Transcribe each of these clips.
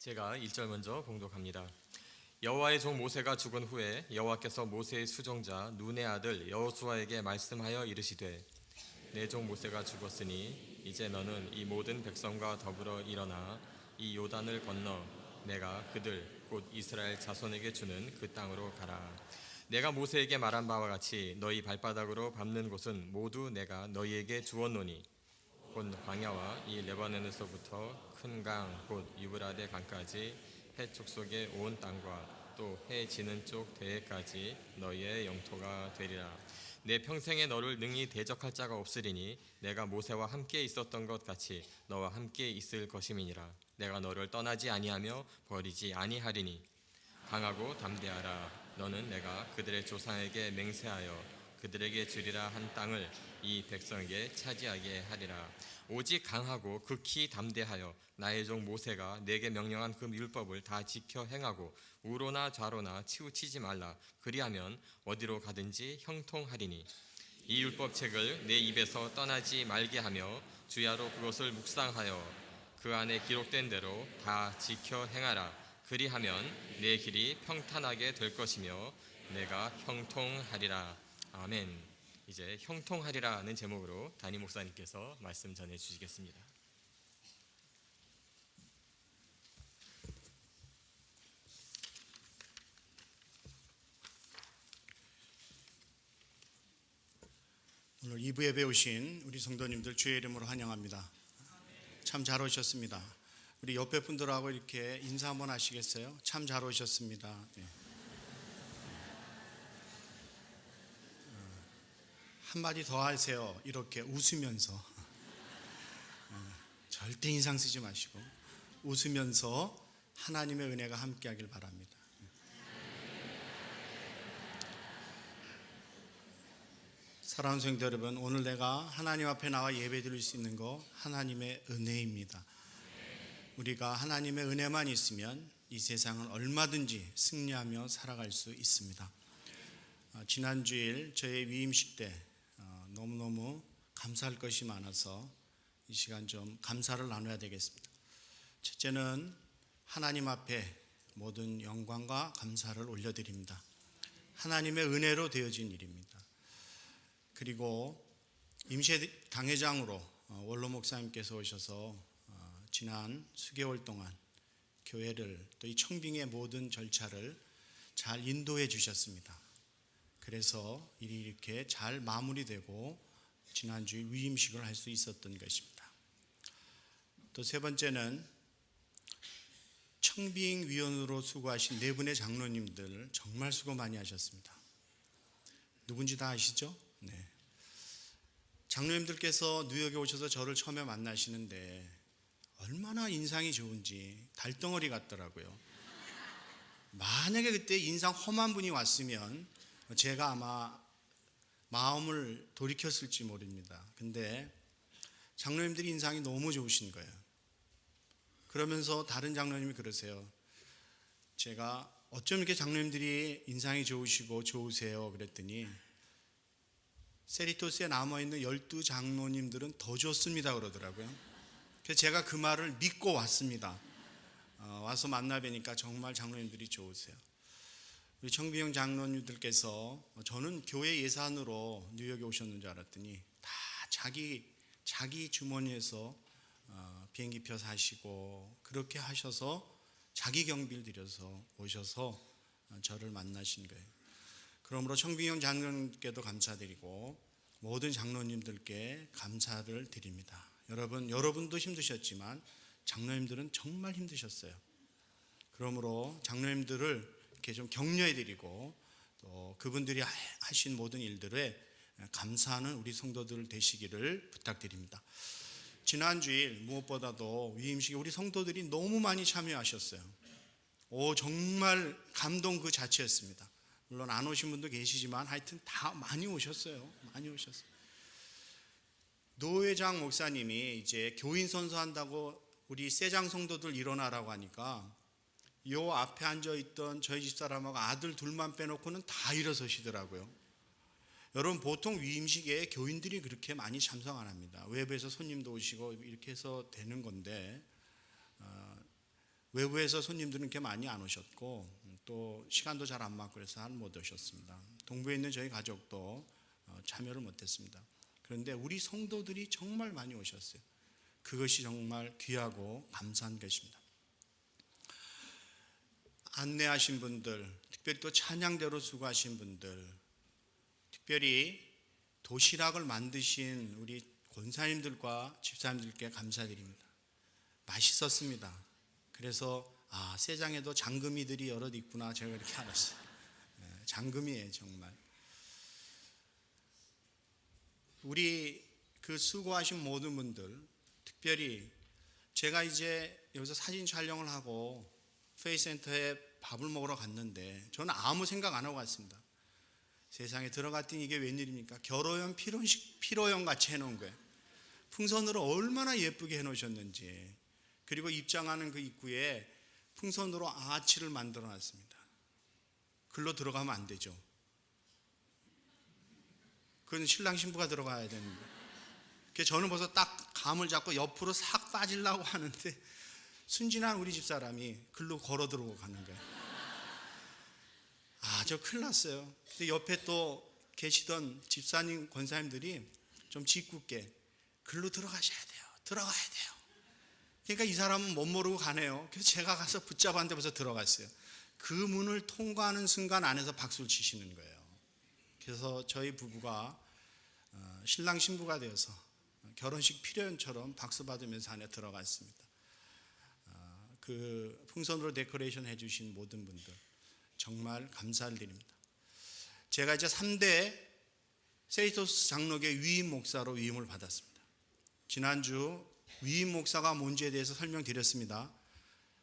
제가 1절 먼저 봉독합니다. 여호와의 종 모세가 죽은 후에 여호와께서 모세의 수종자 눈의 아들 여호수아에게 말씀하여 이르시되 내 종 모세가 죽었으니 이제 너는 이 모든 백성과 더불어 일어나 이 요단을 건너 내가 그들 곧 이스라엘 자손에게 주는 그 땅으로 가라. 내가 모세에게 말한 바와 같이 너희 발바닥으로 밟는 곳은 모두 내가 너희에게 주었노니 곧 광야와 이 레바논에서부터 큰 강 곧 유브라데 강까지 해 축속의 온 땅과 또 해 지는 쪽 대해까지 너희의 영토가 되리라. 내 평생에 너를 능히 대적할 자가 없으리니 내가 모세와 함께 있었던 것 같이 너와 함께 있을 것임이니라. 내가 너를 떠나지 아니하며 버리지 아니하리니 강하고 담대하라. 너는 내가 그들의 조상에게 맹세하여 그들에게 주리라 한 땅을 이 백성에게 차지하게 하리라. 오직 강하고 극히 담대하여 나의 종 모세가 내게 명령한 그 율법을 다 지켜 행하고 우로나 좌로나 치우치지 말라. 그리하면 어디로 가든지 형통하리니 이 율법책을 내 입에서 떠나지 말게 하며 주야로 그것을 묵상하여 그 안에 기록된 대로 다 지켜 행하라. 그리하면 내 길이 평탄하게 될 것이며 내가 형통하리라. 아멘. 이제 형통하리라는 제목으로 담임 목사님께서 말씀 전해 주시겠습니다. 오늘 2부 예배 오신 우리 성도님들 주의 이름으로 환영합니다. 참 잘 오셨습니다. 우리 옆에 분들하고 이렇게 인사 한번 하시겠어요? 참 잘 오셨습니다. 네. 한마디 더 하세요. 이렇게 웃으면서 절대 인상 쓰지 마시고 웃으면서 하나님의 은혜가 함께하길 바랍니다. 사랑하는 성도 여러분, 오늘 내가 하나님 앞에 나와 예배드릴 수 있는 거 하나님의 은혜입니다. 우리가 하나님의 은혜만 있으면 이 세상은 얼마든지 승리하며 살아갈 수 있습니다. 지난 주일 저의 위임식 때 너무너무 감사할 것이 많아서 이 시간 좀 감사를 나눠야 되겠습니다. 첫째는 하나님 앞에 모든 영광과 감사를 올려드립니다. 하나님의 은혜로 되어진 일입니다. 그리고 임시 당회장으로 원로 목사님께서 오셔서 지난 수개월 동안 교회를 또 이 청빙의 모든 절차를 잘 인도해 주셨습니다. 그래서 일이 이렇게 잘 마무리되고 지난주에 위임식을 할 수 있었던 것입니다. 또 세 번째는 청빙위원으로 수고하신 네 분의 장로님들 정말 수고 많이 하셨습니다. 누군지 다 아시죠? 네. 장로님들께서 뉴욕에 오셔서 저를 처음에 만나시는데 얼마나 인상이 좋은지 달덩어리 같더라고요. 만약에 그때 인상 험한 분이 왔으면 제가 아마 마음을 돌이켰을지 모릅니다. 근데 장로님들이 인상이 너무 좋으신 거예요. 그러면서 다른 장로님이 그러세요. 제가 어쩜 이렇게 장로님들이 인상이 좋으시고 좋으세요? 그랬더니 세리토스에 남아있는 12장로님들은 더 좋습니다 그러더라고요. 그래서 제가 그 말을 믿고 왔습니다. 와서 만나 뵈니까 정말 장로님들이 좋으세요. 우리 청비영 장로님들께서 저는 교회 예산으로 뉴욕에 오셨는 줄 알았더니 다 자기 주머니에서 비행기표 사시고 그렇게 하셔서 자기 경비를 들여서 오셔서 저를 만나신 거예요. 그러므로 청빙영 장로님께도 감사드리고 모든 장로님들께 감사를 드립니다. 여러분도 힘드셨지만 장로님들은 정말 힘드셨어요. 그러므로 장로님들을 이렇게 좀 격려해드리고 또 그분들이 하신 모든 일들에 감사하는 우리 성도들 되시기를 부탁드립니다. 지난 주일 무엇보다도 위임식에 우리 성도들이 너무 많이 참여하셨어요. 정말 감동 그 자체였습니다. 물론 안 오신 분도 계시지만 하여튼 다 많이 오셨어요. 많이 오셨어요. 노 회장 목사님이 이제 교인 선서한다고 우리 세장 성도들 일어나라고 하니까 요 앞에 앉아있던 저희 집사람하고 아들 둘만 빼놓고는 다 일어서시더라고요. 여러분 보통 위임식에 교인들이 그렇게 많이 참석 안 합니다. 외부에서 손님도 오시고 이렇게 해서 되는 건데 외부에서 손님들은 이렇게 많이 안 오셨고 또 시간도 잘 안 맞고 그래서 잘 못 오셨습니다. 동부에 있는 저희 가족도 참여를 못했습니다. 그런데 우리 성도들이 정말 많이 오셨어요. 그것이 정말 귀하고 감사한 것입니다. 안내하신 분들, 특별히 또 찬양대로 수고하신 분들, 특별히 도시락을 만드신 우리 권사님들과 집사님들께 감사드립니다. 맛있었습니다. 그래서 세장에도 장금이들이 여럿 있구나 제가 이렇게 알았어요. 장금이에요 정말. 우리 그 수고하신 모든 분들, 특별히 제가 이제 여기서 사진 촬영을 하고 페이스센터에 밥을 먹으러 갔는데 저는 아무 생각 안 하고 갔습니다. 세상에 들어갔더니 이게 웬일입니까? 결혼형 피로형 같이 해놓은 거예요. 풍선으로 얼마나 예쁘게 해놓으셨는지. 그리고 입장하는 그 입구에 풍선으로 아치를 만들어 놨습니다. 글로 들어가면 안 되죠. 그건 신랑 신부가 들어가야 되는데. 그래서 저는 벌써 딱 감을 잡고 옆으로 싹 빠지려고 하는데 순진한 우리 집사람이 글로 걸어 들어오고 가는 거예요. 저 큰일 났어요. 근데 옆에 또 계시던 집사님, 권사님들이 좀 짓궂게 글로 들어가셔야 돼요. 들어가야 돼요. 그러니까 이 사람은 못 모르고 가네요. 그래서 제가 가서 붙잡았는데 벌써 들어갔어요. 그 문을 통과하는 순간 안에서 박수를 치시는 거예요. 그래서 저희 부부가 신랑 신부가 되어서 결혼식 피로연처럼 박수 받으면서 안에 들어갔습니다. 그 풍선으로 데코레이션 해주신 모든 분들 정말 감사를 드립니다. 제가 이제 3대 세이토스 장로교 위임 목사로 위임을 받았습니다. 지난주 위임 목사가 뭔지에 대해서 설명드렸습니다.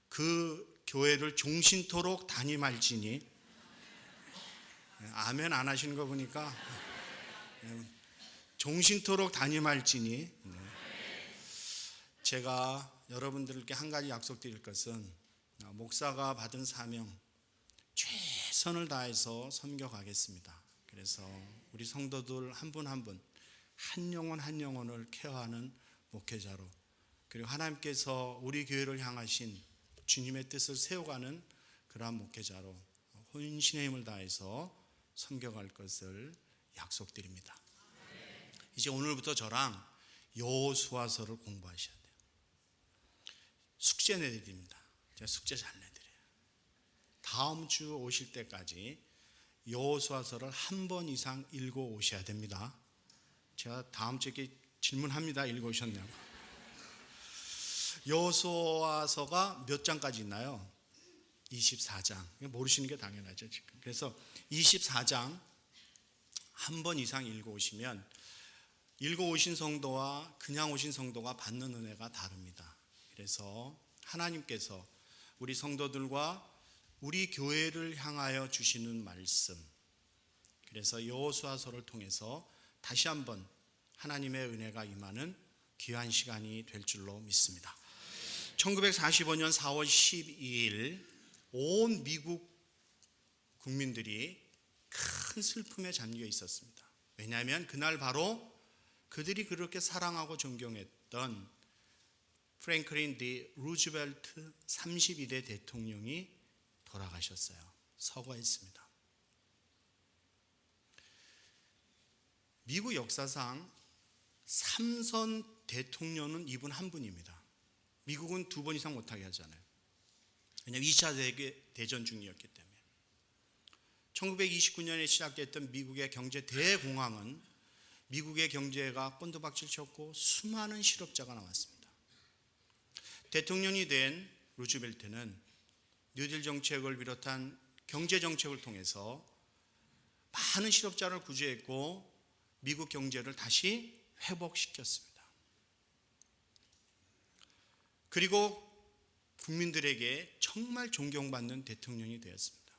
그 교회를 종신토록 담임할지니, 아멘 안 하시는 거 보니까 종신토록 담임할지니, 제가 여러분들께 한 가지 약속드릴 것은 목사가 받은 사명 최선을 다해서 섬겨가겠습니다. 그래서 우리 성도들 한 분 한 분, 한 영혼 한 영혼을 케어하는 목회자로, 그리고 하나님께서 우리 교회를 향하신 주님의 뜻을 세워가는 그러한 목회자로 혼신의 힘을 다해서 섬겨갈 것을 약속드립니다. 이제 오늘부터 저랑 여호수아서를 공부하셔야 돼요. 숙제 내드립니다. 제가 숙제 잘 내드려요. 다음 주 오실 때까지 여호수아서를 한 번 이상 읽어 오셔야 됩니다. 제가 다음 주에 질문합니다. 읽어 오셨냐고. 여호수아서가 몇 장까지 있나요? 24장. 모르시는 게 당연하죠 지금. 그래서 24장 한 번 이상 읽어 오시면 읽어 오신 성도와 그냥 오신 성도가 받는 은혜가 다릅니다. 그래서 하나님께서 우리 성도들과 우리 교회를 향하여 주시는 말씀, 그래서 여호수아서를 통해서 다시 한번 하나님의 은혜가 임하는 귀한 시간이 될 줄로 믿습니다. 1945년 4월 12일 온 미국 국민들이 큰 슬픔에 잠겨 있었습니다. 왜냐하면 그날 바로 그들이 그렇게 사랑하고 존경했던 프랭클린 디 루즈벨트 32대 대통령이 돌아가셨어요. 서거했습니다. 미국 역사상 3선 대통령은 이분 한 분입니다. 미국은 2번 이상 못하게 하잖아요. 왜냐하면 2차 대전 중이었기 때문에. 1929년에 시작됐던 미국의 경제 대공황은 미국의 경제가 꼰두박질 쳤고 수많은 실업자가 나왔습니다. 대통령이 된 루즈벨트는 뉴딜 정책을 비롯한 경제 정책을 통해서 많은 실업자를 구제했고 미국 경제를 다시 회복시켰습니다. 그리고 국민들에게 정말 존경받는 대통령이 되었습니다.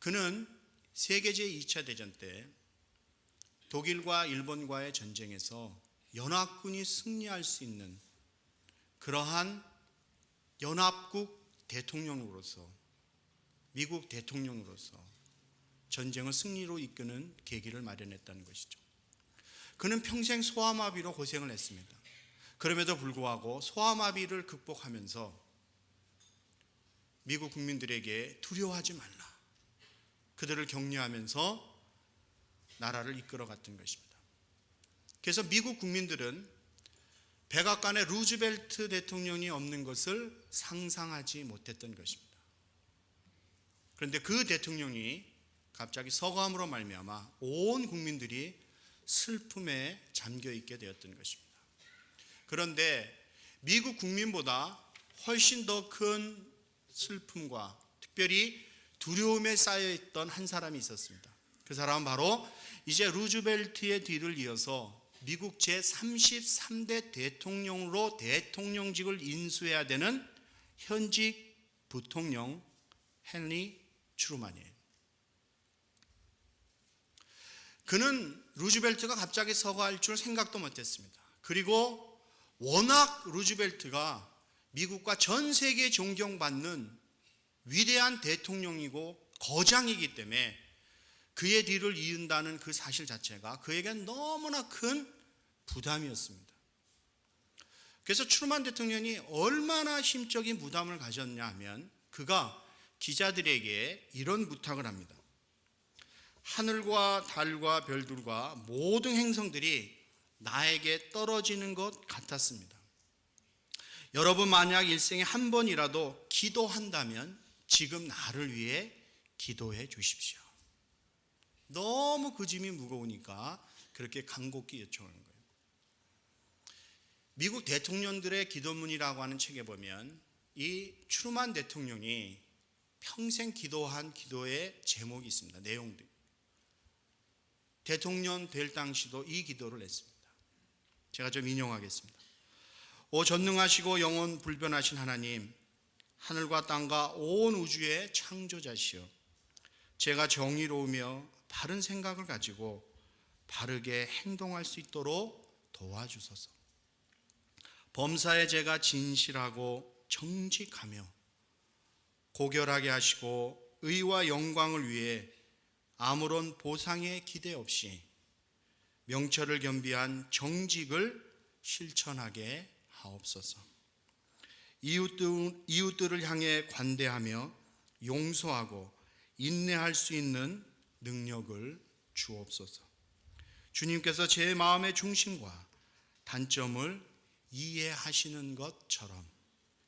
그는 세계 제2차 대전 때 독일과 일본과의 전쟁에서 연합군이 승리할 수 있는 그러한 연합국 대통령으로서, 미국 대통령으로서 전쟁을 승리로 이끄는 계기를 마련했다는 것이죠. 그는 평생 소아마비로 고생을 했습니다. 그럼에도 불구하고 소아마비를 극복하면서 미국 국민들에게 두려워하지 말라, 그들을 격려하면서 나라를 이끌어갔던 것입니다. 그래서 미국 국민들은 백악관에 루즈벨트 대통령이 없는 것을 상상하지 못했던 것입니다. 그런데 그 대통령이 갑자기 서거함으로 말미암아 온 국민들이 슬픔에 잠겨 있게 되었던 것입니다. 그런데 미국 국민보다 훨씬 더 큰 슬픔과 특별히 두려움에 쌓여있던 한 사람이 있었습니다. 그 사람은 바로 이제 루즈벨트의 뒤를 이어서 미국 제33대 대통령으로 대통령직을 인수해야 되는 현직 부통령 헨리 트루만이에요. 그는 루즈벨트가 갑자기 서거할 줄 생각도 못했습니다. 그리고 워낙 루즈벨트가 미국과 전 세계에 존경받는 위대한 대통령이고 거장이기 때문에 그의 뒤를 이은다는 그 사실 자체가 그에겐 너무나 큰 부담이었습니다. 그래서 트루만 대통령이 얼마나 심적인 부담을 가졌냐 하면 그가 기자들에게 이런 부탁을 합니다. 하늘과 달과 별들과 모든 행성들이 나에게 떨어지는 것 같았습니다. 여러분 만약 일생에 한 번이라도 기도한다면 지금 나를 위해 기도해 주십시오. 너무 그 짐이 무거우니까 그렇게 간곡히 요청하는 거예요. 미국 대통령들의 기도문이라고 하는 책에 보면 이 트루만 대통령이 평생 기도한 기도의 제목이 있습니다. 내용들. 대통령 될 당시도 이 기도를 했습니다. 제가 좀 인용하겠습니다. 오 전능하시고 영원 불변하신 하나님, 하늘과 땅과 온 우주의 창조자시여, 제가 정의로우며 바른 생각을 가지고 바르게 행동할 수 있도록 도와주소서. 범사에 제가 진실하고 정직하며 고결하게 하시고 의와 영광을 위해 아무런 보상의 기대 없이 명철을 겸비한 정직을 실천하게 하옵소서. 이웃들을 향해 관대하며 용서하고 인내할 수 있는 능력을 주옵소서. 주님께서 제 마음의 중심과 단점을 이해하시는 것처럼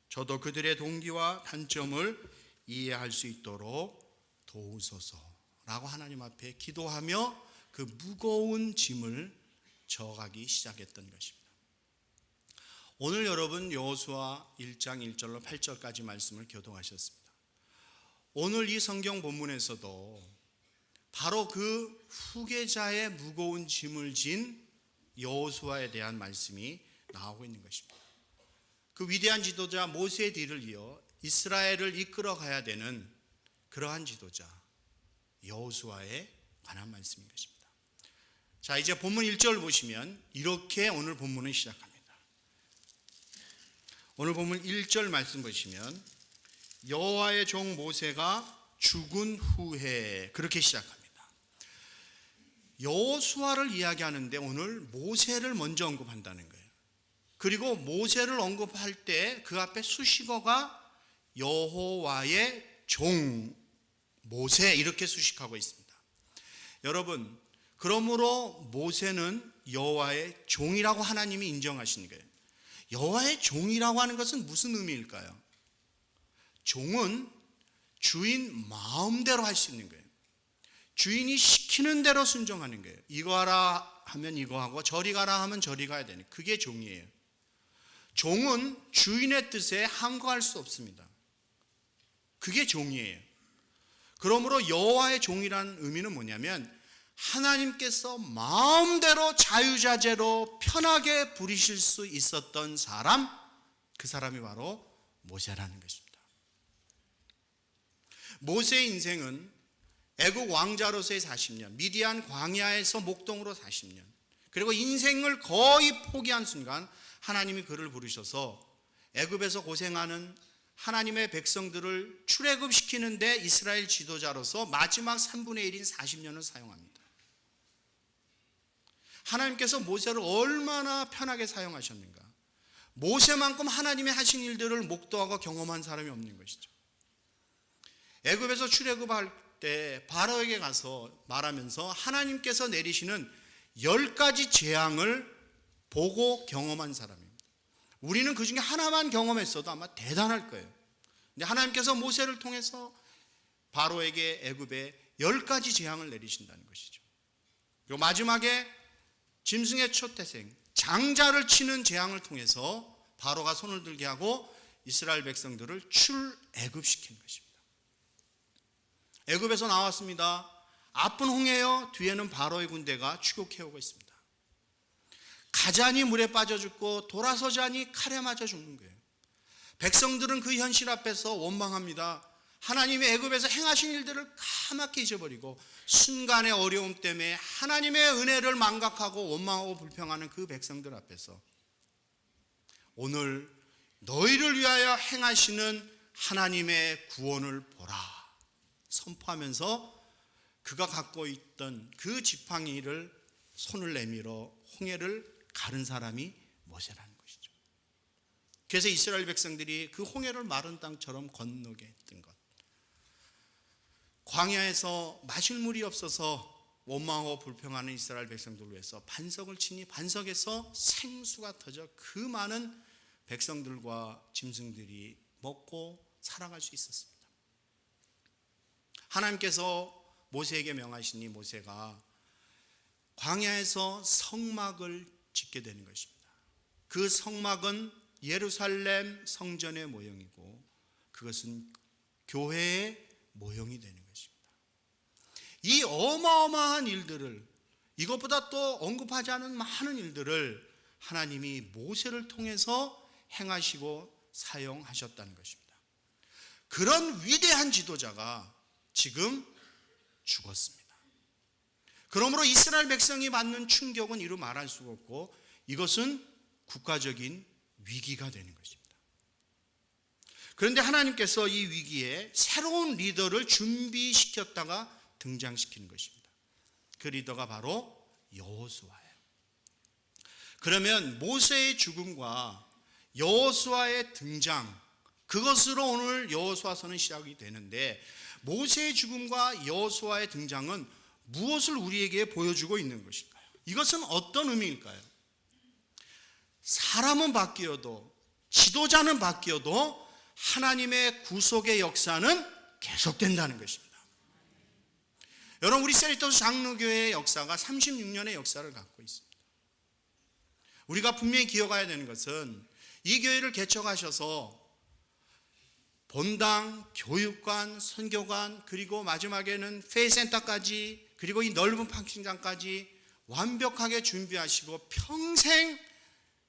저도 그들의 동기와 단점을 이해할 수 있도록 도우소서라고 하나님 앞에 기도하며 그 무거운 짐을 져가기 시작했던 것입니다. 오늘 여러분 여호수아 1장 1절로 8절까지 말씀을 교독하셨습니다. 오늘 이 성경 본문에서도 바로 그 후계자의 무거운 짐을 진 여호수아에 대한 말씀이 나오고 있는 것입니다. 그 위대한 지도자 모세의 뒤를 이어 이스라엘을 이끌어 가야 되는 그러한 지도자 여호수아에 관한 말씀인 것입니다. 자, 이제 본문 1절 보시면 이렇게 오늘 본문은 시작합니다. 오늘 본문 1절 말씀 보시면 여호와의 종 모세가 죽은 후에 그렇게 시작합니다. 여호수아를 이야기하는데 오늘 모세를 먼저 언급한다는 거예요. 그리고 모세를 언급할 때 그 앞에 수식어가 여호와의 종 모세 이렇게 수식하고 있습니다. 여러분, 그러므로 모세는 여호와의 종이라고 하나님이 인정하시는 거예요. 여호와의 종이라고 하는 것은 무슨 의미일까요? 종은 주인 마음대로 할 수 있는 거예요. 주인이 시키는 대로 순종하는 거예요. 이거 하라 하면 이거 하고 저리 가라 하면 저리 가야 되는, 그게 종이에요. 종은 주인의 뜻에 항거할 수 없습니다. 그게 종이에요. 그러므로 여호와의 종이라는 의미는 뭐냐면 하나님께서 마음대로 자유자재로 편하게 부리실 수 있었던 사람, 그 사람이 바로 모세라는 것입니다. 모세의 인생은 애국 왕자로서의 40년, 미디안 광야에서 목동으로 40년, 그리고 인생을 거의 포기한 순간 하나님이 그를 부르셔서 애굽에서 고생하는 하나님의 백성들을 출애굽시키는데 이스라엘 지도자로서 마지막 3분의 1인 40년을 사용합니다. 하나님께서 모세를 얼마나 편하게 사용하셨는가. 모세만큼 하나님의 하신 일들을 목도하고 경험한 사람이 없는 것이죠. 애굽에서 출애굽할 때 바로에게 가서 말하면서 하나님께서 내리시는 10가지 재앙을 보고 경험한 사람입니다. 우리는 그 중에 하나만 경험했어도 아마 대단할 거예요. 근데 하나님께서 모세를 통해서 바로에게 애굽에 10가지 재앙을 내리신다는 것이죠. 그리고 마지막에 짐승의 초태생, 장자를 치는 재앙을 통해서 바로가 손을 들게 하고 이스라엘 백성들을 출애굽시킨 것입니다. 애굽에서 나왔습니다. 앞은 홍해요, 뒤에는 바로의 군대가 추격해오고 있습니다. 가자니 물에 빠져 죽고 돌아서자니 칼에 맞아 죽는 거예요. 백성들은 그 현실 앞에서 원망합니다. 하나님의 애굽에서 행하신 일들을 까맣게 잊어버리고 순간의 어려움 때문에 하나님의 은혜를 망각하고 원망하고 불평하는 그 백성들 앞에서 오늘 너희를 위하여 행하시는 하나님의 구원을 보라 선포하면서 그가 갖고 있던 그 지팡이를 손을 내밀어 홍해를 가른 사람이 모세라는 것이죠. 그래서 이스라엘 백성들이 그 홍해를 마른 땅처럼 건너게 했던 것. 광야에서 마실 물이 없어서 원망하고 불평하는 이스라엘 백성들을 위해서 반석을 치니 반석에서 생수가 터져 그 많은 백성들과 짐승들이 먹고 살아갈 수 있었습니다. 하나님께서 모세에게 명하시니 모세가 광야에서 성막을 짓게 되는 것입니다. 그 성막은 예루살렘 성전의 모형이고 그것은 교회의 모형이 되는 것입니다. 이 어마어마한 일들을, 이것보다 또 언급하지 않은 많은 일들을 하나님이 모세를 통해서 행하시고 사용하셨다는 것입니다. 그런 위대한 지도자가 지금 죽었습니다. 그러므로 이스라엘 백성이 받는 충격은 이루 말할 수가 없고 이것은 국가적인 위기가 되는 것입니다. 그런데 하나님께서 이 위기에 새로운 리더를 준비시켰다가 등장시키는 것입니다. 그 리더가 바로 여호수아예요. 그러면 모세의 죽음과 여호수아의 등장, 그것으로 오늘 여호수아서는 시작이 되는데 모세의 죽음과 여호수아의 등장은 무엇을 우리에게 보여주고 있는 것일까요? 이것은 어떤 의미일까요? 사람은 바뀌어도 지도자는 바뀌어도 하나님의 구속의 역사는 계속된다는 것입니다. 여러분, 우리 세리토스 장로교회의 역사가 36년의 역사를 갖고 있습니다. 우리가 분명히 기억해야 되는 것은 이 교회를 개척하셔서 본당, 교육관, 선교관, 그리고 마지막에는 페이센터까지, 그리고 이 넓은 파킹장까지 완벽하게 준비하시고 평생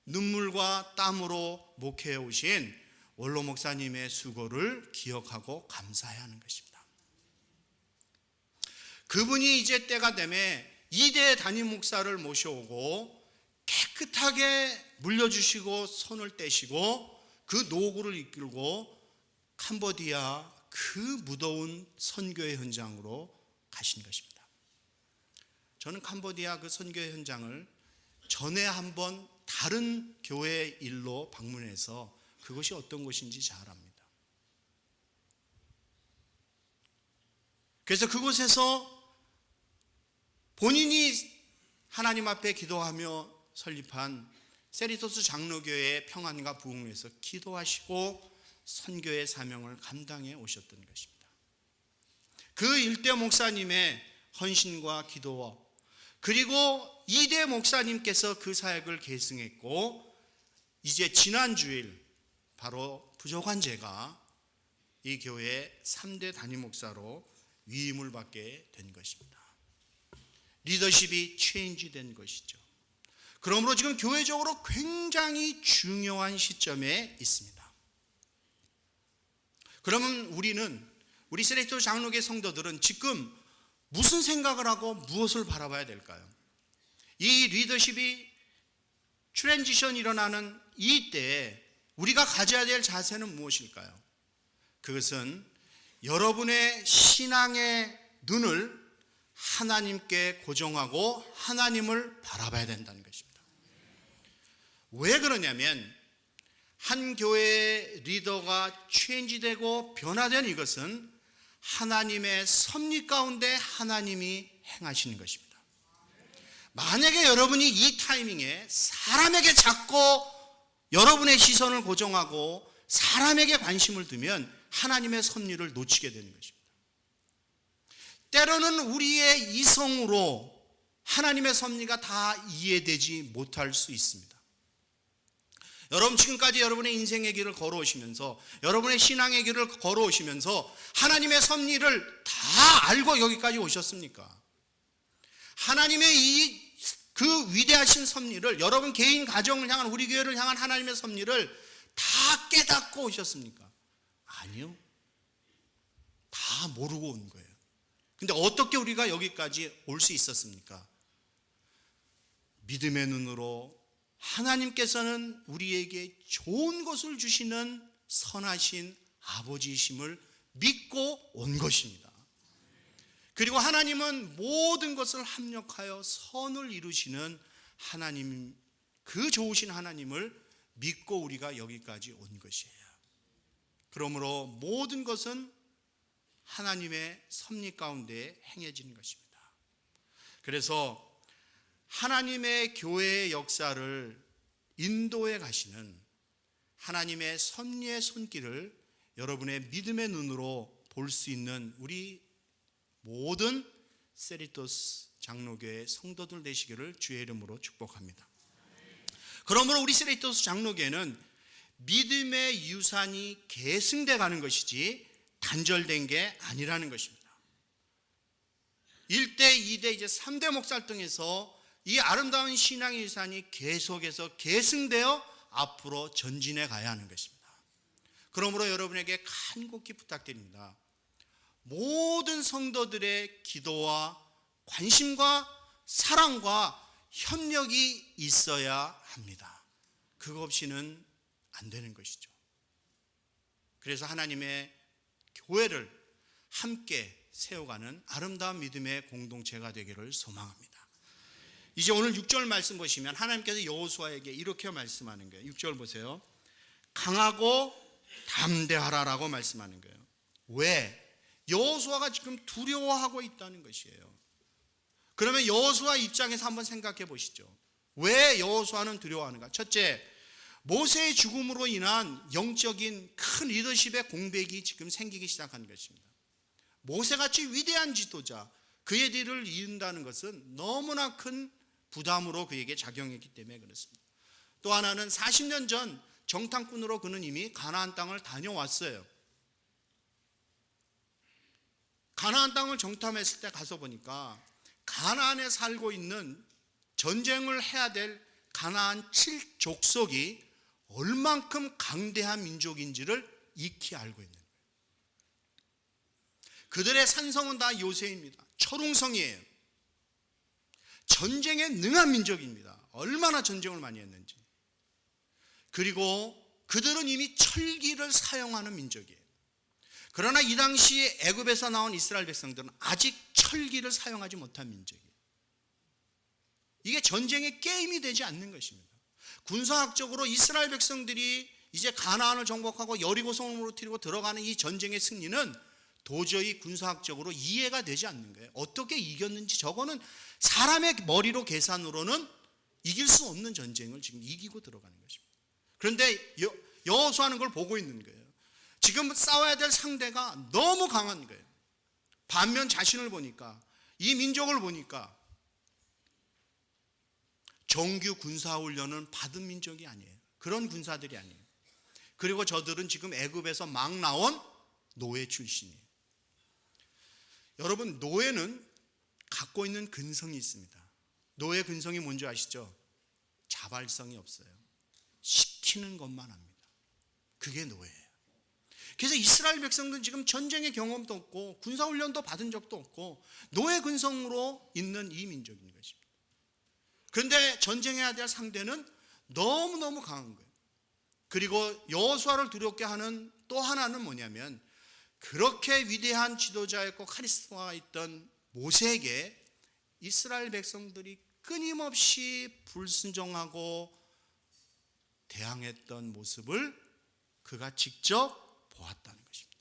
눈물과 땀으로 목회해 오신 원로 목사님의 수고를 기억하고 감사해야 하는 것입니다. 그분이 이제 때가 되면 2대 담임 목사를 모셔오고 깨끗하게 물려주시고 손을 떼시고 그 노구를 이끌고 캄보디아 그 무더운 선교의 현장으로 가신 것입니다. 저는 캄보디아 그 선교의 현장을 전에 한번 다른 교회 일로 방문해서 그것이 어떤 곳인지 잘 압니다. 그래서 그곳에서 본인이 하나님 앞에 기도하며 설립한 세리토스 장로교회의 평안과 부흥을 위해서 기도하시고 선교의 사명을 감당해 오셨던 것입니다. 그 일대 목사님의 헌신과 기도와 그리고 이대 목사님께서 그 사역을 계승했고 이제 지난 주일 바로 부족한 제가 이 교회의 3대 담임 목사로 위임을 받게 된 것입니다. 리더십이 체인지된 것이죠. 그러므로 지금 교회적으로 굉장히 중요한 시점에 있습니다. 그러면 우리 세리토스 장로교 성도들은 지금 무슨 생각을 하고 무엇을 바라봐야 될까요? 이 리더십이 트랜지션이 일어나는 이 때에 우리가 가져야 될 자세는 무엇일까요? 그것은 여러분의 신앙의 눈을 하나님께 고정하고 하나님을 바라봐야 된다는 것입니다. 왜 그러냐면 한 교회의 리더가 체인지되고 변화된 이것은 하나님의 섭리 가운데 하나님이 행하시는 것입니다. 만약에 여러분이 이 타이밍에 사람에게 자꾸 여러분의 시선을 고정하고 사람에게 관심을 두면 하나님의 섭리를 놓치게 되는 것입니다. 때로는 우리의 이성으로 하나님의 섭리가 다 이해되지 못할 수 있습니다. 여러분, 지금까지 여러분의 인생의 길을 걸어오시면서, 여러분의 신앙의 길을 걸어오시면서 하나님의 섭리를 다 알고 여기까지 오셨습니까? 하나님의 그 위대하신 섭리를, 여러분 개인 가정을 향한, 우리 교회를 향한 하나님의 섭리를 다 깨닫고 오셨습니까? 아니요. 다 모르고 온 거예요. 근데 어떻게 우리가 여기까지 올 수 있었습니까? 믿음의 눈으로 하나님께서는 우리에게 좋은 것을 주시는 선하신 아버지이심을 믿고 온 것입니다. 그리고 하나님은 모든 것을 합력하여 선을 이루시는 하나님, 그 좋으신 하나님을 믿고 우리가 여기까지 온 것이에요. 그러므로 모든 것은 하나님의 섭리 가운데 행해지는 것입니다. 그래서 하나님의 교회의 역사를 인도해 가시는 하나님의 섭리의 손길을 여러분의 믿음의 눈으로 볼 수 있는 우리 모든 세리토스 장로교회 성도들 되시기를 주의 이름으로 축복합니다. 그러므로 우리 세리토스 장로교회는 믿음의 유산이 계승돼 가는 것이지 단절된 게 아니라는 것입니다. 1대, 2대, 이제 3대 목살등에서 이 아름다운 신앙의 유산이 계속해서 계승되어 앞으로 전진해 가야 하는 것입니다. 그러므로 여러분에게 간곡히 부탁드립니다. 모든 성도들의 기도와 관심과 사랑과 협력이 있어야 합니다. 그거 없이는 안 되는 것이죠. 그래서 하나님의 교회를 함께 세워가는 아름다운 믿음의 공동체가 되기를 소망합니다. 이제 오늘 6절 말씀 보시면 하나님께서 여호수아에게 이렇게 말씀하는 거예요. 6절 보세요. 강하고 담대하라라고 말씀하는 거예요. 왜? 여호수아가 지금 두려워하고 있다는 것이에요. 그러면 여호수아 입장에서 한번 생각해 보시죠. 왜 여호수아는 두려워하는가? 첫째, 모세의 죽음으로 인한 영적인 큰 리더십의 공백이 지금 생기기 시작한 것입니다. 모세같이 위대한 지도자, 그의 뒤를 이은다는 것은 너무나 큰 부담으로 그에게 작용했기 때문에 그렇습니다. 또 하나는 40년 전 정탐꾼으로 그는 이미 가나안 땅을 다녀왔어요. 가나안 땅을 정탐했을 때 가서 보니까 가나안에 살고 있는 전쟁을 해야 될 가나안 7족속이 얼만큼 강대한 민족인지를 익히 알고 있는 거예요. 그들의 산성은 다 요새입니다. 철옹성이에요. 전쟁에 능한 민족입니다. 얼마나 전쟁을 많이 했는지. 그리고 그들은 이미 철기를 사용하는 민족이에요. 그러나 이 당시 애굽에서 나온 이스라엘 백성들은 아직 철기를 사용하지 못한 민족이에요. 이게 전쟁의 게임이 되지 않는 것입니다. 군사학적으로 이스라엘 백성들이 이제 가나안을 정복하고 여리고성을 무너뜨리고 들어가는 이 전쟁의 승리는 도저히 군사학적으로 이해가 되지 않는 거예요. 어떻게 이겼는지, 저거는 사람의 머리로 계산으로는 이길 수 없는 전쟁을 지금 이기고 들어가는 것입니다. 그런데 여호수아는 그걸 보고 있는 거예요. 지금 싸워야 될 상대가 너무 강한 거예요. 반면 자신을 보니까, 이 민족을 보니까 정규 군사훈련은 받은 민족이 아니에요. 그런 군사들이 아니에요. 그리고 저들은 지금 애굽에서 막 나온 노예 출신이에요. 여러분, 노예는 갖고 있는 근성이 있습니다. 노예 근성이 뭔지 아시죠? 자발성이 없어요. 시키는 것만 합니다. 그게 노예예요. 그래서 이스라엘 백성들은 지금 전쟁의 경험도 없고 군사훈련도 받은 적도 없고 노예 근성으로 있는 이 민족인 것입니다. 그런데 전쟁해야 될 상대는 너무너무 강한 거예요. 그리고 여호수아를 두렵게 하는 또 하나는 뭐냐면, 그렇게 위대한 지도자였고 카리스마가 있던 모세에게 이스라엘 백성들이 끊임없이 불순종하고 대항했던 모습을 그가 직접 보았다는 것입니다.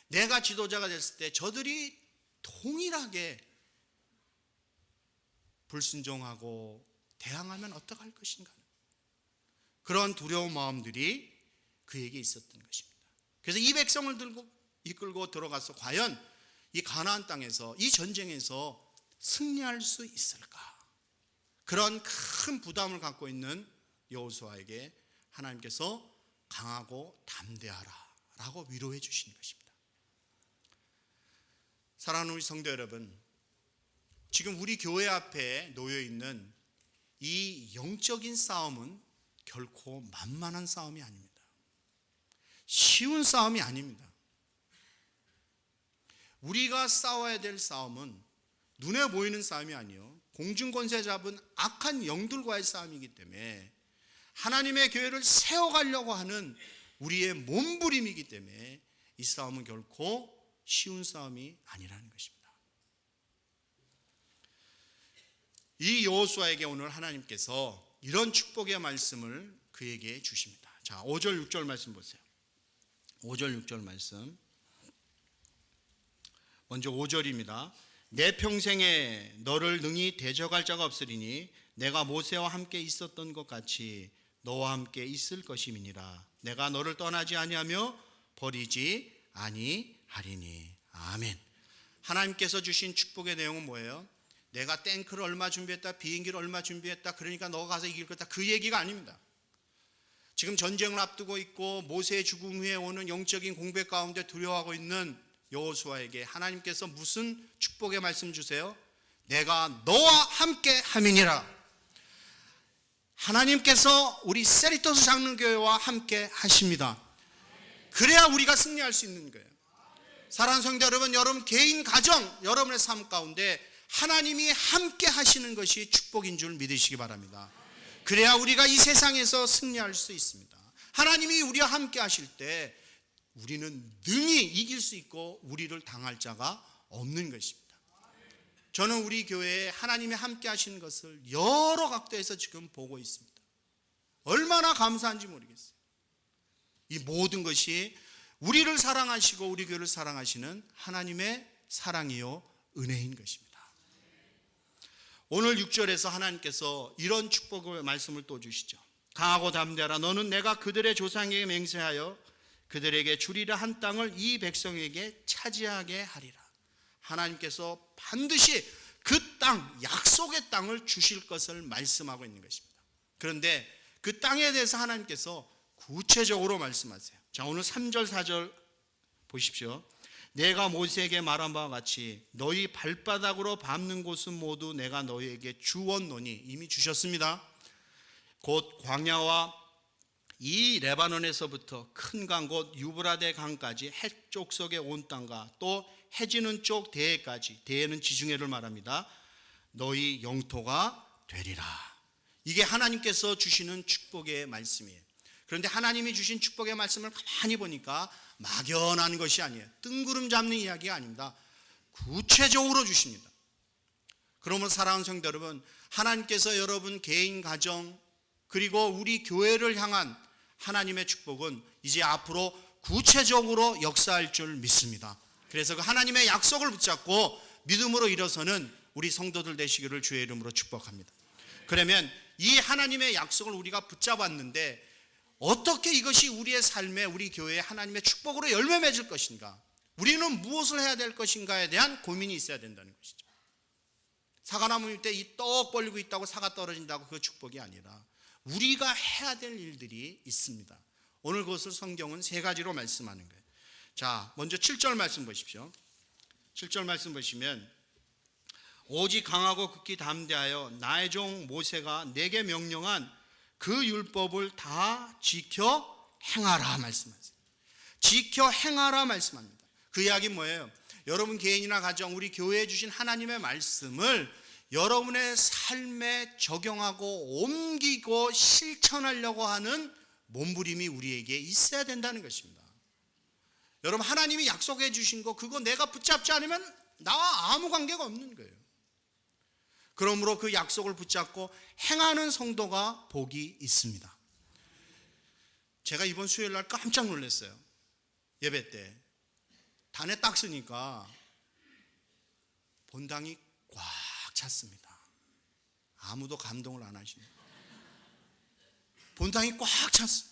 내가 지도자가 됐을 때 저들이 동일하게 불순종하고 대항하면 어떡할 것인가, 그런 두려운 마음들이 그에게 있었던 것입니다. 그래서 이 백성을 이끌고 들어가서 과연 이 가나안 땅에서, 이 전쟁에서 승리할 수 있을까, 그런 큰 부담을 갖고 있는 여호수아에게 하나님께서 강하고 담대하라 라고 위로해 주시는 것입니다. 사랑하는 우리 성도 여러분, 지금 우리 교회 앞에 놓여 있는 이 영적인 싸움은 결코 만만한 싸움이 아닙니다. 쉬운 싸움이 아닙니다. 우리가 싸워야 될 싸움은 눈에 보이는 싸움이 아니요, 공중권세 잡은 악한 영들과의 싸움이기 때문에, 하나님의 교회를 세워가려고 하는 우리의 몸부림이기 때문에 이 싸움은 결코 쉬운 싸움이 아니라는 것입니다. 이 여호수아에게 오늘 하나님께서 이런 축복의 말씀을 그에게 주십니다. 자, 5절 6절 말씀 보세요. 5절 6절 말씀. 먼저 5절입니다. 내 평생에 너를 능히 대적할 자가 없으리니 내가 모세와 함께 있었던 것 같이 너와 함께 있을 것임이니라. 내가 너를 떠나지 아니하며 버리지 아니하리니. 아멘. 하나님께서 주신 축복의 내용은 뭐예요? 내가 탱크를 얼마 준비했다, 비행기를 얼마 준비했다, 그러니까 너가 가서 이길 거다, 그 얘기가 아닙니다. 지금 전쟁을 앞두고 있고 모세의 죽음 후에 오는 영적인 공백 가운데 두려워하고 있는 여호수아에게 하나님께서 무슨 축복의 말씀 주세요? 내가 너와 함께 함이니라. 하나님께서 우리 세리토스 장로교회와 함께 하십니다. 그래야 우리가 승리할 수 있는 거예요. 사랑하는 성도 여러분, 여러분 개인 가정, 여러분의 삶 가운데 하나님이 함께 하시는 것이 축복인 줄 믿으시기 바랍니다. 그래야 우리가 이 세상에서 승리할 수 있습니다. 하나님이 우리와 함께 하실 때 우리는 능히 이길 수 있고 우리를 당할 자가 없는 것입니다. 저는 우리 교회에 하나님이 함께 하시는 것을 여러 각도에서 지금 보고 있습니다. 얼마나 감사한지 모르겠어요. 이 모든 것이 우리를 사랑하시고 우리 교회를 사랑하시는 하나님의 사랑이요 은혜인 것입니다. 오늘 6절에서 하나님께서 이런 축복의 말씀을 또 주시죠. 강하고 담대하라. 너는 내가 그들의 조상에게 맹세하여 그들에게 주리라 한 땅을 이 백성에게 차지하게 하리라. 하나님께서 반드시 그 땅, 약속의 땅을 주실 것을 말씀하고 있는 것입니다. 그런데 그 땅에 대해서 하나님께서 구체적으로 말씀하세요. 자, 오늘 3절 4절 보십시오. 내가 모세에게 말한 바와 같이 너희 발바닥으로 밟는 곳은 모두 내가 너희에게 주었노니, 이미 주셨습니다. 곧 광야와 이 레바논에서부터 큰 강 곧 유브라데 강까지 해쪽 속의 온 땅과 또 해지는 쪽 대해까지, 대해는 지중해를 말합니다. 너희 영토가 되리라. 이게 하나님께서 주시는 축복의 말씀이에요. 그런데 하나님이 주신 축복의 말씀을 가만히 보니까 막연한 것이 아니에요. 뜬구름 잡는 이야기가 아닙니다. 구체적으로 주십니다. 그러므로 사랑하는 성도 여러분, 하나님께서 여러분 개인 가정 그리고 우리 교회를 향한 하나님의 축복은 이제 앞으로 구체적으로 역사할 줄 믿습니다. 그래서 그 하나님의 약속을 붙잡고 믿음으로 일어서는 우리 성도들 되시기를 주의 이름으로 축복합니다. 그러면 이 하나님의 약속을 우리가 붙잡았는데 어떻게 이것이 우리의 삶에, 우리 교회에 하나님의 축복으로 열매 맺을 것인가, 우리는 무엇을 해야 될 것인가에 대한 고민이 있어야 된다는 것이죠. 사과나무 밑에 이 떡 벌리고 있다고 사과 떨어진다고 그 축복이 아니라 우리가 해야 될 일들이 있습니다. 오늘 그것을 성경은 세 가지로 말씀하는 거예요. 자, 먼저 7절 말씀 보십시오. 7절 말씀 보시면 오직 강하고 극히 담대하여 나의 종 모세가 내게 명령한 그 율법을 다 지켜 행하라 말씀하세요. 지켜 행하라 말씀합니다. 그 이야기는 뭐예요? 여러분 개인이나 가정, 우리 교회에 주신 하나님의 말씀을 여러분의 삶에 적용하고 옮기고 실천하려고 하는 몸부림이 우리에게 있어야 된다는 것입니다. 여러분 하나님이 약속해 주신 거 그거 내가 붙잡지 않으면 나와 아무 관계가 없는 거예요. 그러므로 그 약속을 붙잡고 행하는 성도가 복이 있습니다. 제가 이번 수요일 날 깜짝 놀랐어요. 예배 때 단에 딱 쓰니까 본당이 꽉 찼습니다. 아무도 감동을 안 하십니다. 본당이 꽉 찼어요.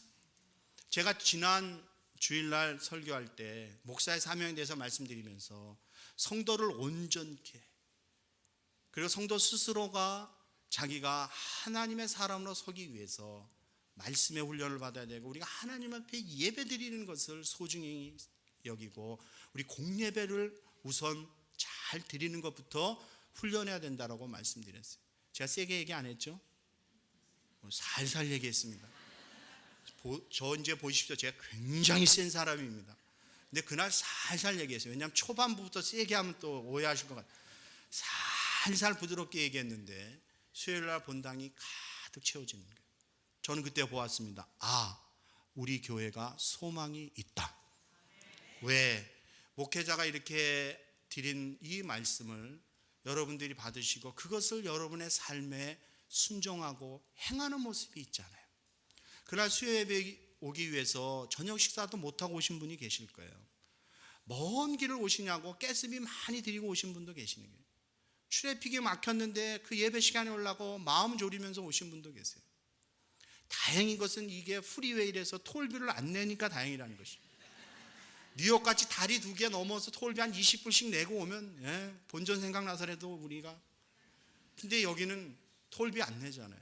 제가 지난 주일날 설교할 때 목사의 사명에 대해서 말씀드리면서 성도를 온전케, 그리고 성도 스스로가 자기가 하나님의 사람으로 서기 위해서 말씀의 훈련을 받아야 되고, 우리가 하나님 앞에 예배 드리는 것을 소중히 여기고 우리 공예배를 우선 잘 드리는 것부터 훈련해야 된다라고 말씀드렸어요. 제가 세게 얘기 안 했죠? 살살 얘기했습니다. 저 이제 보십시오. 제가 굉장히 센 사람입니다. 근데 그날 살살 얘기했어요. 왜냐하면 초반부터 세게 하면 또 오해하실 것 같아요. 살살 부드럽게 얘기했는데 수요일날 본당이 가득 채워지는 거예요. 저는 그때 보았습니다. 아, 우리 교회가 소망이 있다. 왜? 목회자가 이렇게 드린 이 말씀을 여러분들이 받으시고 그것을 여러분의 삶에 순종하고 행하는 모습이 있잖아요. 그날 수요 예배 오기 위해서 저녁 식사도 못하고 오신 분이 계실 거예요. 먼 길을 오시냐고 가스비 많이 드리고 오신 분도 계시는 거예요. 트래픽이 막혔는데 그 예배 시간에 오려고 마음 졸이면서 오신 분도 계세요. 다행인 것은 이게 프리웨이라서 톨비를 안 내니까 다행이라는 것입니다. 뉴욕같이 다리 2개 넘어서 톨비 한 20불씩 내고 오면 본전 생각나서라도 우리가, 근데 여기는 톨비 안 내잖아요.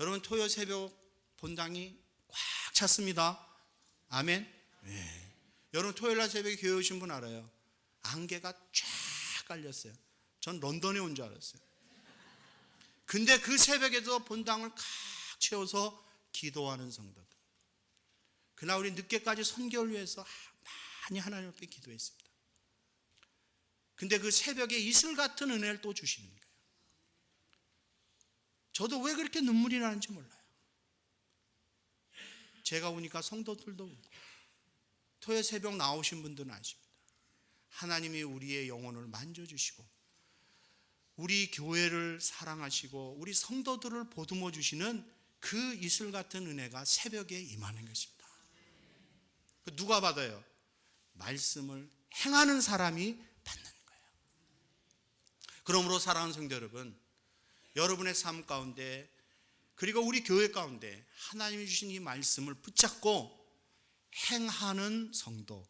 여러분, 토요 새벽 본당이 꽉 찼습니다. 아멘. 네. 여러분, 토요일날 새벽에 교회 오신 분 알아요? 안개가 쫙 깔렸어요. 전 런던에 온 줄 알았어요. 근데 그 새벽에도 본당을 꽉 채워서 기도하는 성도들. 그날 우리 늦게까지 선교를 위해서 많이 하나님 앞에 기도했습니다. 근데 그 새벽에 이슬 같은 은혜를 또 주시는 거예요. 저도 왜 그렇게 눈물이 나는지 몰라요. 제가 오니까 성도들도 울고, 토요 새벽 나오신 분들은 아십니다. 하나님이 우리의 영혼을 만져주시고 우리 교회를 사랑하시고 우리 성도들을 보듬어 주시는 그 이슬 같은 은혜가 새벽에 임하는 것입니다. 누가 받아요? 말씀을 행하는 사람이 받는 거예요. 그러므로 사랑하는 성도 여러분, 여러분의 삶 가운데 그리고 우리 교회 가운데 하나님이 주신 이 말씀을 붙잡고 행하는 성도,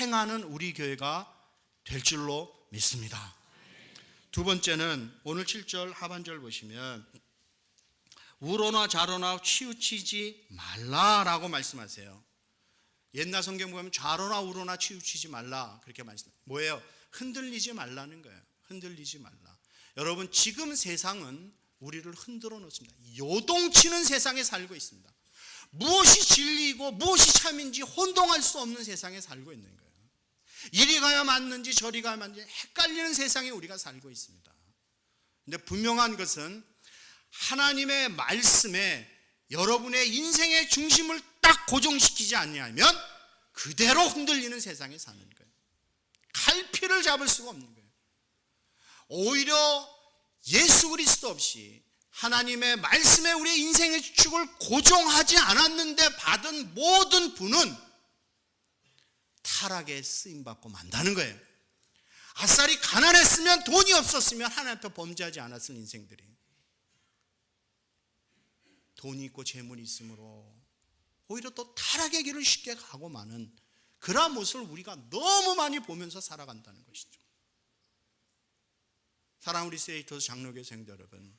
행하는 우리 교회가 될 줄로 믿습니다. 두 번째는 오늘 7절 하반절 보시면 우로나 좌로나 치우치지 말라라고 말씀하세요. 옛날 성경 보면 좌로나 우로나 치우치지 말라 그렇게 말씀해요. 뭐예요? 흔들리지 말라는 거예요. 흔들리지 말라. 여러분, 지금 세상은 우리를 흔들어 놓습니다. 요동치는 세상에 살고 있습니다. 무엇이 진리이고 무엇이 참인지 혼동할 수 없는 세상에 살고 있는 거예요. 이리 가야 맞는지 저리 가야 맞는지 헷갈리는 세상에 우리가 살고 있습니다. 근데 분명한 것은 하나님의 말씀에 여러분의 인생의 중심을 딱 고정시키지 않냐면 그대로 흔들리는 세상에 사는 거예요. 갈피를 잡을 수가 없는 거예요. 오히려 예수 그리스도 없이 하나님의 말씀에 우리의 인생의 축을 고정하지 않았는데 받은 모든 분은 타락에 쓰임받고 만다는 거예요. 아싸리 가난했으면, 돈이 없었으면 하나님 앞에 범죄하지 않았을 인생들이 돈이 있고 재물이 있으므로 오히려 또 타락의 길을 쉽게 가고 마는 그러한 모습을 우리가 너무 많이 보면서 살아간다는 것이죠. 사랑하는 우리 세이터스 장로교회 성도 여러분,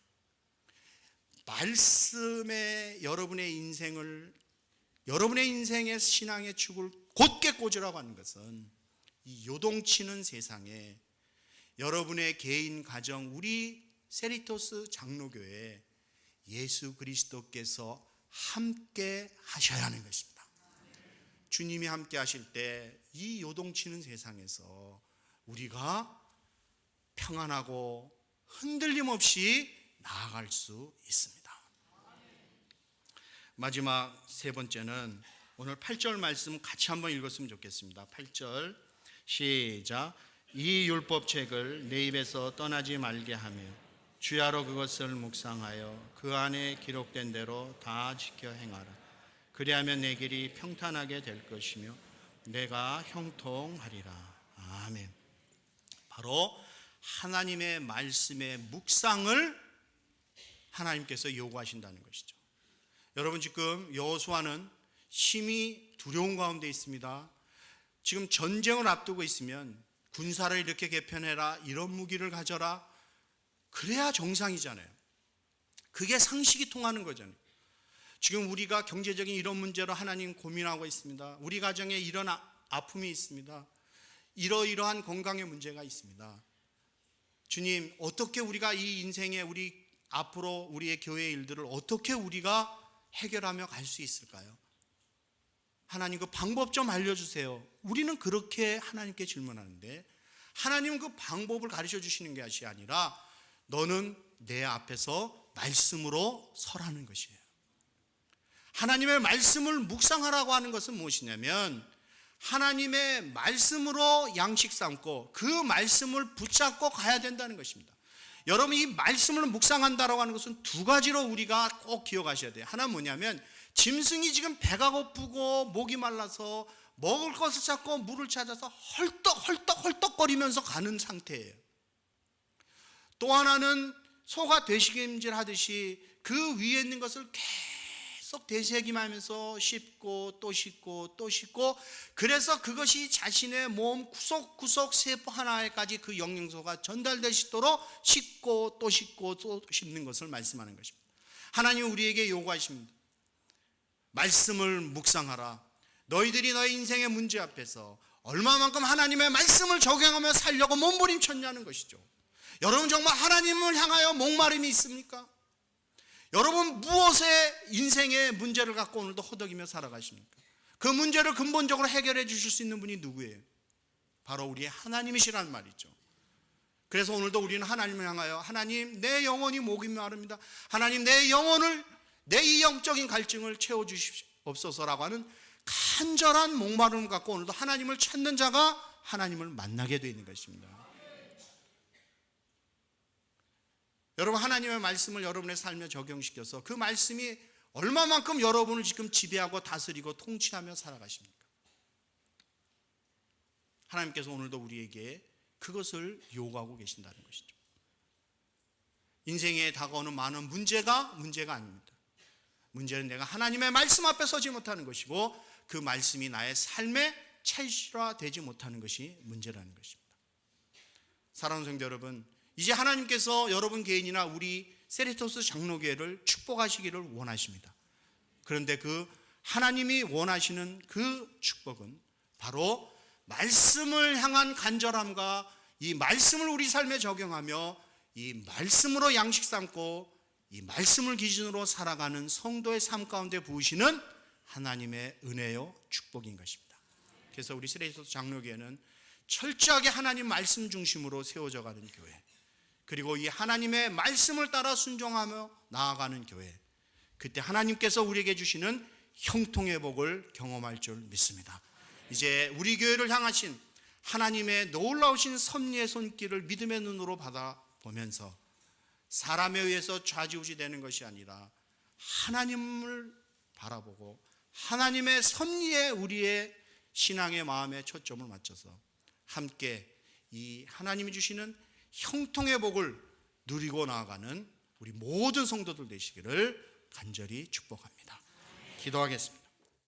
말씀에 여러분의 인생의 신앙의 축을 곧게 꽂으라고 하는 것은 이 요동치는 세상에 여러분의 개인 가정, 우리 세리토스 장로교회 예수 그리스도께서 함께 하셔야 하는 것입니다. 주님이 함께 하실 때 이 요동치는 세상에서 우리가 평안하고 흔들림 없이 나아갈 수 있습니다. 마지막 세 번째는 오늘 8절 말씀 같이 한번 읽었으면 좋겠습니다. 8절 시작. 이 율법책을 내 입에서 떠나지 말게 하며 주야로 그것을 묵상하여 그 안에 기록된 대로 다 지켜 행하라. 그리하면 내 길이 평탄하게 될 것이며 내가 형통하리라. 아멘. 바로 하나님의 말씀의 묵상을 하나님께서 요구하신다는 것이죠. 여러분, 지금 여호수아는 심히 두려운 가운데 있습니다. 지금 전쟁을 앞두고 있으면 군사를 이렇게 개편해라, 이런 무기를 가져라, 그래야 정상이잖아요. 그게 상식이 통하는 거잖아요. 지금 우리가 경제적인 이런 문제로 하나님 고민하고 있습니다. 우리 가정에 이런 아픔이 있습니다. 이러이러한 건강의 문제가 있습니다. 주님, 어떻게 우리가 이 인생에 우리 앞으로 우리의 교회 일들을 어떻게 우리가 해결하며 갈 수 있을까요? 하나님, 그 방법 좀 알려주세요. 우리는 그렇게 하나님께 질문하는데 하나님은 그 방법을 가르쳐 주시는 것이 아니라 너는 내 앞에서 말씀으로 서라는 것이에요. 하나님의 말씀을 묵상하라고 하는 것은 무엇이냐면 하나님의 말씀으로 양식 삼고 그 말씀을 붙잡고 가야 된다는 것입니다. 여러분, 이 말씀을 묵상한다라고 하는 것은 두 가지로 우리가 꼭 기억하셔야 돼요. 하나는 뭐냐면 짐승이 지금 배가 고프고 목이 말라서 먹을 것을 찾고 물을 찾아서 헐떡거리면서 가는 상태예요. 또 하나는 소가 되새김질 하듯이 그 위에 있는 것을 계속 되새김하면서 씹고 또 씹고 또 씹고, 그래서 그것이 자신의 몸 구석구석 세포 하나에까지 그 영양소가 전달될 수 있도록 씹고 또 씹고 또 씹는 것을 말씀하는 것입니다. 하나님은 우리에게 요구하십니다. 말씀을 묵상하라. 너희들이 너희 인생의 문제 앞에서 얼마만큼 하나님의 말씀을 적용하며 살려고 몸부림쳤냐는 것이죠. 여러분, 정말 하나님을 향하여 목마름이 있습니까? 여러분, 무엇에 인생의 문제를 갖고 오늘도 허덕이며 살아가십니까? 그 문제를 근본적으로 해결해 주실 수 있는 분이 누구예요? 바로 우리의 하나님이시라는 말이죠. 그래서 오늘도 우리는 하나님을 향하여 하나님, 내 영혼이 목이 마릅니다. 하나님, 내 영혼을, 내 이 영적인 갈증을 채워주시옵소서라고 하는 간절한 목마름을 갖고 오늘도 하나님을 찾는 자가 하나님을 만나게 되어 있는 것입니다. 여러분, 하나님의 말씀을 여러분의 삶에 적용시켜서 그 말씀이 얼마만큼 여러분을 지금 지배하고 다스리고 통치하며 살아가십니까? 하나님께서 오늘도 우리에게 그것을 요구하고 계신다는 것이죠. 인생에 다가오는 많은 문제가 아닙니다. 문제는 내가 하나님의 말씀 앞에 서지 못하는 것이고 그 말씀이 나의 삶에 찰실화되지 못하는 것이 문제라는 것입니다. 사랑하는 성도 여러분, 이제 하나님께서 여러분 개인이나 우리 세리토스 장로교회를 축복하시기를 원하십니다. 그런데 그 하나님이 원하시는 그 축복은 바로 말씀을 향한 간절함과 이 말씀을 우리 삶에 적용하며 이 말씀으로 양식 삼고 이 말씀을 기준으로 살아가는 성도의 삶 가운데 부으시는 하나님의 은혜요 축복인 것입니다. 그래서 우리 세리토스 장로교회는 철저하게 하나님 말씀 중심으로 세워져 가는 교회, 그리고 이 하나님의 말씀을 따라 순종하며 나아가는 교회, 그때 하나님께서 우리에게 주시는 형통의 복을 경험할 줄 믿습니다. 이제 우리 교회를 향하신 하나님의 놀라우신 섭리의 손길을 믿음의 눈으로 받아보면서 사람에 의해서 좌지우지되는 것이 아니라 하나님을 바라보고 하나님의 섭리에 우리의 신앙의 마음에 초점을 맞춰서 함께 이 하나님이 주시는 형통의 복을 누리고 나아가는 우리 모든 성도들 되시기를 간절히 축복합니다. 기도하겠습니다.